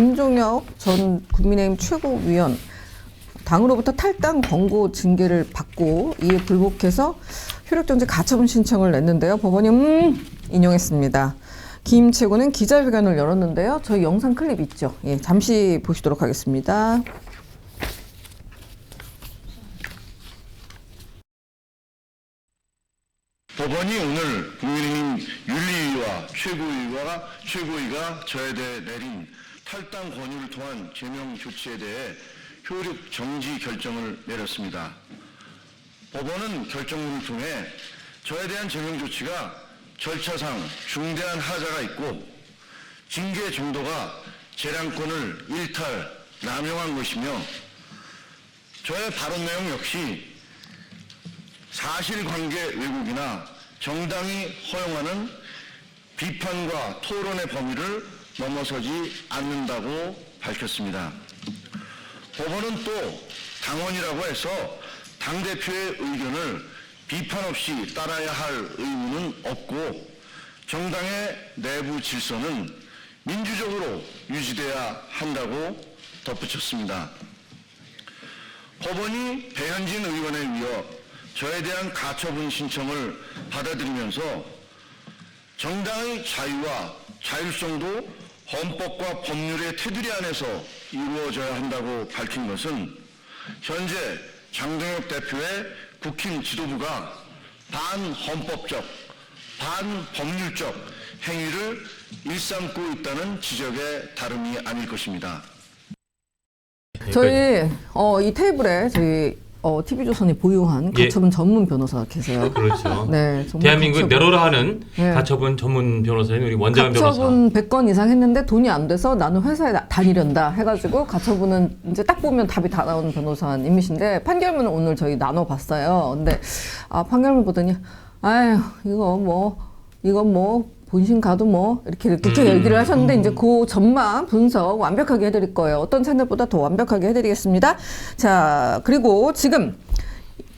김종혁 전 국민의힘 최고위원 당으로부터 탈당 권고 징계를 받고 이에 불복해서 효력정지 가처분 신청을 냈는데요. 법원이 인용했습니다. 김 최고는 기자회견을 열었는데요. 저희 영상 클립 있죠. 예, 잠시 보시도록 하겠습니다. 법원이 오늘 국민의힘 윤리위와 최고위가 저에 대해 내린 탈당 권유를 통한 제명 조치에 대해 효력 정지 결정을 내렸습니다. 법원은 결정문을 통해 저에 대한 제명 조치가 절차상 중대한 하자가 있고 징계 정도가 재량권을 일탈, 남용한 것이며 저의 발언 내용 역시 사실관계 왜곡이나 정당이 허용하는 비판과 토론의 범위를 넘어서지 않는다고 밝혔습니다. 법원은 또 당원이라고 해서 당대표의 의견을 비판 없이 따라야 할 의무는 없고 정당의 내부 질서는 민주적으로 유지돼야 한다고 덧붙였습니다. 법원이 배현진 의원에 이어 저에 대한 가처분 신청을 받아들이면서 정당의 자유와 자율성도 헌법과 법률의 테두리 안에서 이루어져야 한다고 밝힌 것은 현재 장동혁 대표의 국힘 지도부가 반헌법적, 반법률적 행위를 일삼고 있다는 지적에 다름이 아닐 것입니다. 저희 이 테이블에 저희 TV조선이 보유한 가처분 전문 변호사 계세요. 그렇죠. 네, 대한민국 내로라 하는 가처분 전문 변호사인 우리 원장은 변호사. 가처분 100건 이상 했는데 돈이 안 돼서 나는 회사에 다니련다 해가지고 가처분은 이제 딱 보면 답이 다 나오는 변호사님이신데 판결문을 오늘 저희 나눠봤어요. 근데 판결문 보더니 아유 이거 뭐 본심 가도 뭐 이렇게 얘기를 하셨는데 이제 그 전망 분석 완벽하게 해드릴 거예요. 어떤 채널보다 더 완벽하게 해드리겠습니다. 자, 그리고 지금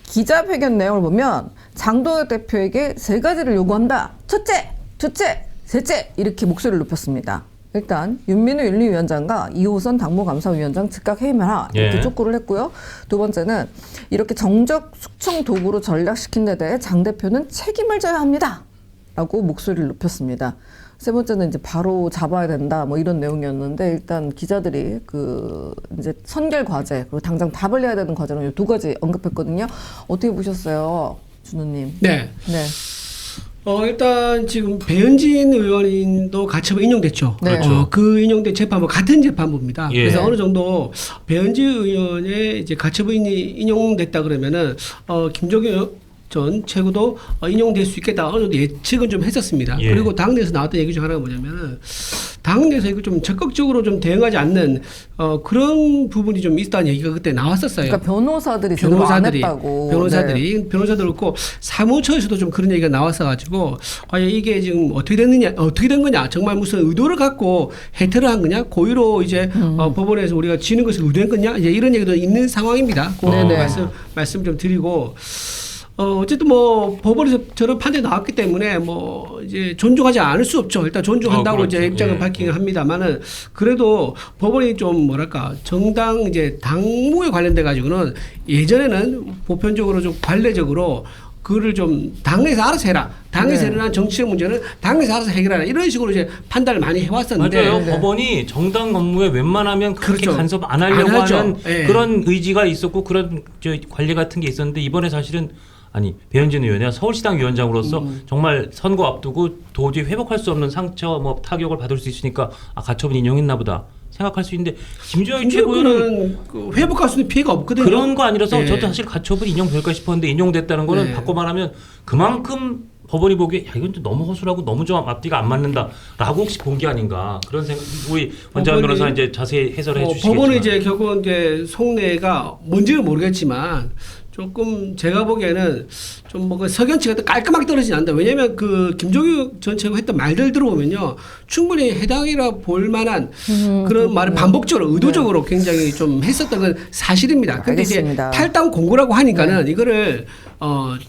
기자회견 내용을 보면 장동혁 대표에게 3가지를 요구한다. 첫째, 둘째, 셋째 이렇게 목소리를 높였습니다. 일단 윤민우 윤리위원장과 이호선 당무감사위원장 즉각 해임하라 이렇게 촉구를 했고요. 두 번째는 이렇게 정적 숙청 도구로 전락시킨 데 대해 장 대표는 책임을 져야 합니다. 라고 목소리를 높였습니다. 세 번째는 이제 바로 잡아야 된다 뭐 이런 내용이었는데 일단 기자들이 이제 선결 과제 그리고 당장 답을 내야 되는 과제로 2가지 언급했거든요. 어떻게 보셨어요, 준우님? 네. 일단 지금 배현진 의원도 가처분 인용됐죠. 네. 그렇죠. 그 인용된 재판부 같은 재판부입니다. 예. 그래서 어느 정도 배현진 의원의 이제 가처분이 인용됐다 그러면은 김종혁 전 최고도 인용될 수 있겠다 어느 정도 예측은 좀 했었습니다. 예. 그리고 당내에서 나왔던 얘기 중 하나가 뭐냐면은 당내에서 이거 좀 적극적으로 좀 대응하지 않는 그런 부분이 좀 있다는 얘기가 그때 나왔었어요. 그러니까 변호사들이 제대로 안 했다고. 변호사들 그렇고 사무처에서도 좀 그런 얘기가 나왔어가지고 과연 이게 지금 어떻게 된 거냐 정말 무슨 의도를 갖고 해태를 한 거냐 고의로 이제 법원에서 우리가 지는 것을 의도한 거냐 이제 이런 얘기도 있는 상황입니다. 그 말씀 좀 드리고. 어쨌든 뭐 법원에서 저런 판단이 나왔기 때문에 뭐 이제 존중하지 않을 수 없죠. 일단 존중한다고 그렇죠. 이제 입장을 밝히긴 합니다만은 그래도 법원이 좀 뭐랄까 정당 이제 당무에 관련돼 가지고는 예전에는 보편적으로 좀 관례적으로 그거를 좀 당에서 알아서 해라. 당에서 일어난 정치적 문제는 당에서 알아서 해결하라. 이런 식으로 이제 판단을 많이 해왔었는데. 맞아요. 법원이 정당 업무에 웬만하면 그렇게 그렇죠. 간섭 안 하려고 하는 예. 그런 의지가 있었고 그런 관리 같은 게 있었는데 이번에 사실은 배현진 의원이 서울시당 위원장으로서 정말 선거 앞두고 도저히 회복할 수 없는 상처, 타격을 받을 수 있으니까 가처분 인용했나 보다 생각할 수 있는데 김종혁 최고는 회복할 수 있는 피해가 없거든요. 그런 거 아니라서 저도 사실 가처분 인용될까 싶었는데 인용됐다는 거는 바꿔 말하면 그만큼 법원이 보기에 이건 좀 너무 허술하고 너무 좀 앞뒤가 안 맞는다라고 혹시 본 게 아닌가 그런 생각. 우리 원장 변호사 이제 자세히 해설해 주시겠지만 법원은 이제 결국은 이제 속내가 뭔지는 모르겠지만 조금 제가 보기에는 좀 뭐 그 석연치가 깔끔하게 떨어지지 않는다. 왜냐하면 그 김종규 전 최고 했던 말들 들어보면요, 충분히 해당이라 볼 만한 그런 말을 반복적으로 의도적으로 굉장히 좀 했었던 건 사실입니다. 근데 이제 알겠습니다. 탈당 공고라고 하니까는 이거를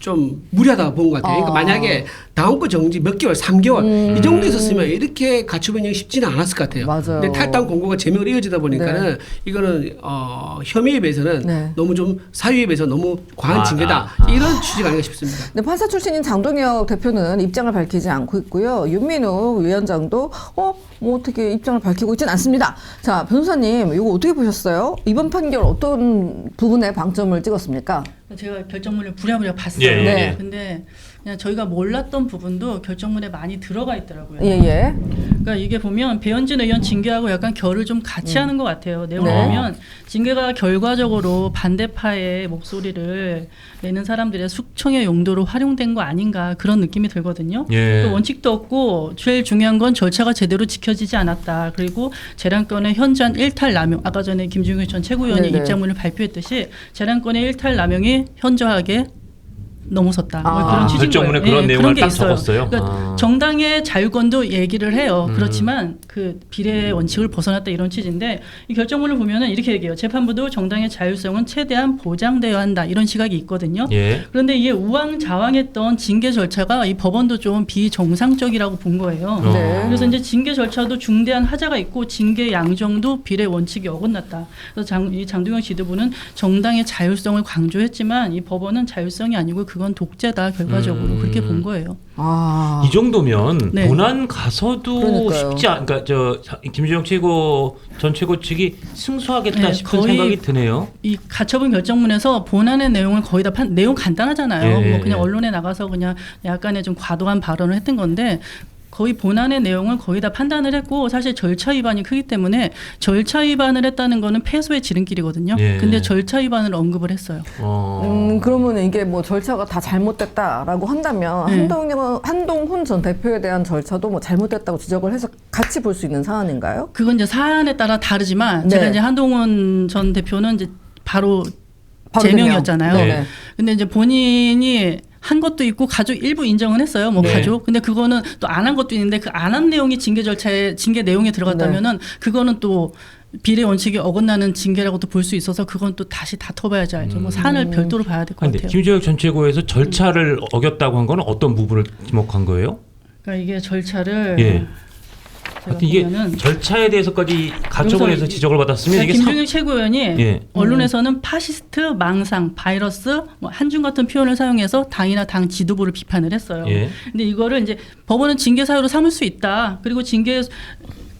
좀 무리하다고 본 것 같아요. 그러니까 만약에 다음 거 정지 몇 개월, 3개월 이 정도 있었으면 이렇게 가처분이 쉽지는 않았을 것 같아요. 맞아요. 근데 탈당 공고가 제명으로 이어지다 보니까는 이거는 혐의에 비해서는 네. 너무 좀 사유에 비해서 너무 과한 징계다. 이런 취지가 아닌가 싶습니다. 네, 판사 출신인 장동혁 대표는 입장을 밝히지 않고 있고요. 윤민우 위원장도 뭐 어떻게 입장을 밝히고 있지는 않습니다. 자, 변호사님 이거 어떻게 보셨어요? 이번 판결 어떤 부분에 방점을 찍었습니까? 제가 결정문을 부랴부랴 봤어요. 예, 예, 네. 예. 근데 그냥 저희가 몰랐던 부분도 결정문에 많이 들어가 있더라고요. 예. 그러니까 이게 보면 배현진 의원 징계하고 약간 결을 좀 같이 하는 것 같아요. 내용을 네. 보면 징계가 결과적으로 반대파의 목소리를 내는 사람들의 숙청의 용도로 활용된 거 아닌가 그런 느낌이 들거든요. 예. 또 원칙도 없고 제일 중요한 건 절차가 제대로 지켜지지 않았다. 그리고 재량권의 현저한 일탈 남용. 아까 전에 김중규 전 최고위원이 네네. 입장문을 발표했듯이 재량권의 일탈 남용이 현저하게 넘어섰다. 뭐 아. 그런 취지인 결정문에 거예요. 그런 내용을 그런 게 딱 있어요. 적었어요? 그러니까 아. 정당의 자유권도 얘기를 해요. 그렇지만 그 비례의 원칙을 벗어났다 이런 취지인데 이 결정문을 보면은 이렇게 얘기해요. 재판부도 정당의 자율성은 최대한 보장되어야 한다 이런 시각이 있거든요. 예. 그런데 이게 우왕좌왕했던 징계 절차가 이 법원도 좀 비정상적이라고 본 거예요. 네. 그래서 이제 징계 절차도 중대한 하자가 있고 징계 양정도 비례 원칙이 어긋났다. 그래서 이 장동혁 지도부는 정당의 자율성을 강조했지만 이 법원은 자율성이 아니고 그건 독재다 결과적으로 그렇게 본 거예요. 아. 이 정도면 네. 본안 가서도 그러니까요. 쉽지 않. 그러니까 김준영 최고 전 최고 측이 승소하겠다 네, 싶은 거의 생각이 드네요. 이 가처분 결정문에서 본안의 내용을 거의 다 내용 간단하잖아요. 예, 뭐 그냥 예. 언론에 나가서 그냥 약간의 좀 과도한 발언을 했던 건데 거의 본안의 내용을 거의 다 판단을 했고 사실 절차 위반이 크기 때문에 절차 위반을 했다는 거는 패소의 지름길이거든요. 예. 근데 절차 위반을 언급을 했어요. 그러면 이게 뭐 절차가 다 잘못됐다라고 한다면 네. 한동훈 전 대표에 대한 절차도 뭐 잘못됐다고 지적을 해서 같이 볼 수 있는 사안인가요? 그건 이제 사안에 따라 다르지만 네. 제가 이제 한동훈 전 대표는 이제 바로 바로 제명이었잖아요. 제명. 네. 근데 이제 본인이 한 것도 있고 가족 일부 인정은 했어요. 뭐 네. 가족. 근데 그거는 또 안 한 것도 있는데 그 안 한 내용이 징계 절차에 징계 내용에 들어갔다면은 그거는 또 비례 원칙이 어긋나는 징계라고도 볼 수 있어서 그건 또 다시 다퉈봐야지 알죠. 뭐 사안을 별도로 봐야 될 것 그런데 같아요. 김준영 전 최고에서 절차를 어겼다고 한 거는 어떤 부분을 지목한 거예요? 그러니까 이게 절차를 예. 제가 하여튼 이게 보면은 절차에 대해서까지 가처분해서 여기서 지적을 받았으면 이게 김준영 최고위원이 예. 언론에서는 파시스트, 망상, 바이러스, 뭐 한중 같은 표현을 사용해서 당이나 당 지도부를 비판을 했어요. 예. 근데 이거를 이제 법원은 징계 사유로 삼을 수 있다. 그리고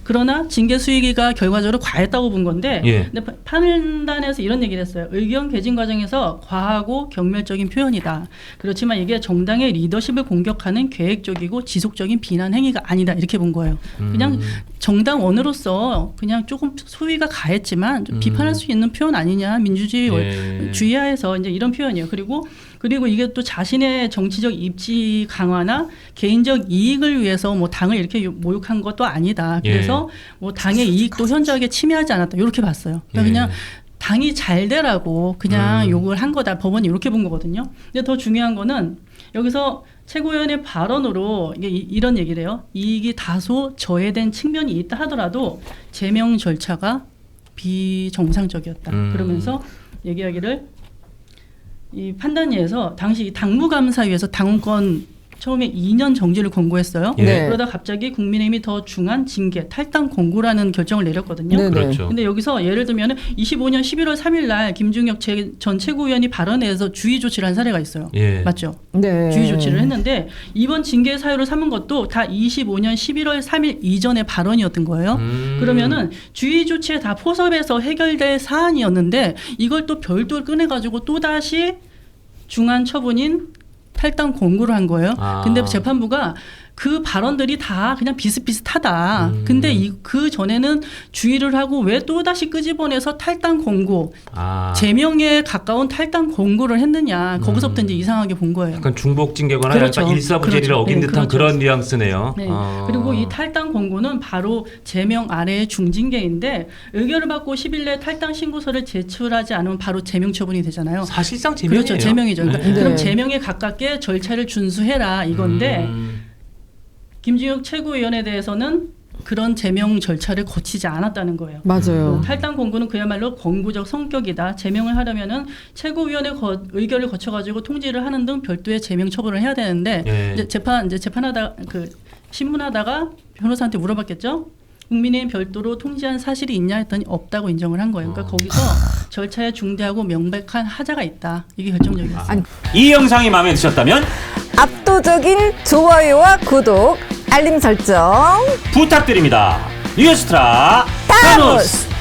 그러나 징계 수위가 결과적으로 과했다고 본 건데 예. 근데 판단에서 이런 얘기를 했어요. 의견 개진 과정에서 과하고 경멸적인 표현이다. 그렇지만 이게 정당의 리더십을 공격하는 계획적이고 지속적인 비난 행위가 아니다. 이렇게 본 거예요. 그냥 정당원으로서 그냥 조금 수위가 가했지만 좀 비판할 수 있는 표현 아니냐. 민주주의 예. 주의하에서 이제 이런 표현이에요. 그리고 이게 또 자신의 정치적 입지 강화나 개인적 이익을 위해서 뭐 당을 이렇게 모욕한 것도 아니다. 그래서 뭐 당의 이익도 현저하게 침해하지 않았다. 이렇게 봤어요. 그러니까 예. 그냥 당이 잘 되라고 그냥 욕을 한 거다. 법원이 이렇게 본 거거든요. 근데 더 중요한 거는 여기서 최고위원의 발언으로 이게 이런 얘기를 해요. 이익이 다소 저해된 측면이 있다 하더라도 제명 절차가 비정상적이었다. 그러면서 얘기하기를 이 판단위에서 당시 당무감사위에서 당원권 처음에 2년 정지를 권고했어요. 예. 네. 그러다 갑자기 국민의힘이 더 중한 징계, 탈당 권고라는 결정을 내렸거든요. 네. 그렇죠. 근데 여기서 예를 들면 25년 11월 3일 날 김중혁 전 최고위원이 발언에서 주의 조치를 한 사례가 있어요. 예. 맞죠? 네. 주의 조치를 했는데 이번 징계 사유로 삼은 것도 다 25년 11월 3일 이전의 발언이었던 거예요. 그러면은 주의 조치에 다 포섭해서 해결될 사안이었는데 이걸 또 별도로 꺼내가지고 또 다시 중한 처분인 탈당 권고를 한 거예요. 아. 근데 재판부가 그 발언들이 다 그냥 비슷비슷하다. 근데 그 전에는 주의를 하고 왜 또다시 끄집어내서 탈당 공고, 제명에 가까운 탈당 공고를 했느냐. 거기서부터 이제 이상하게 본 거예요. 약간 중복징계거나 그렇죠. 약간 일사부재리를 그렇죠. 어긴 네, 듯한 그렇죠. 그런 뉘앙스네요. 네. 그리고 이 탈당 공고는 바로 제명 아래의 중징계인데 의결을 받고 10일 내에 탈당 신고서를 제출하지 않으면 바로 제명 처분이 되잖아요. 사실상 제명이에요. 그렇죠. 제명이죠. 그러니까 네. 그럼 제명에 가깝게 절차를 준수해라 이건데 김진욱 최고위원에 대해서는 그런 제명 절차를 거치지 않았다는 거예요. 맞아요. 탈당 공고는 그야말로 권고적 성격이다. 제명을 하려면은 최고위원회 의결을 거쳐가지고 통지를 하는 등 별도의 제명 처분을 해야 되는데 예. 이제 재판하다 그 신문하다가 변호사한테 물어봤겠죠. 국민의힘 별도로 통지한 사실이 있냐 했더니 없다고 인정을 한 거예요. 그러니까 거기서 절차에 중대하고 명백한 하자가 있다. 이게 결정적이었어요. 아니, 이 영상이 마음에 드셨다면 압도적인 좋아요와 구독, 알림 설정 부탁드립니다. 뉴스트라 타노스!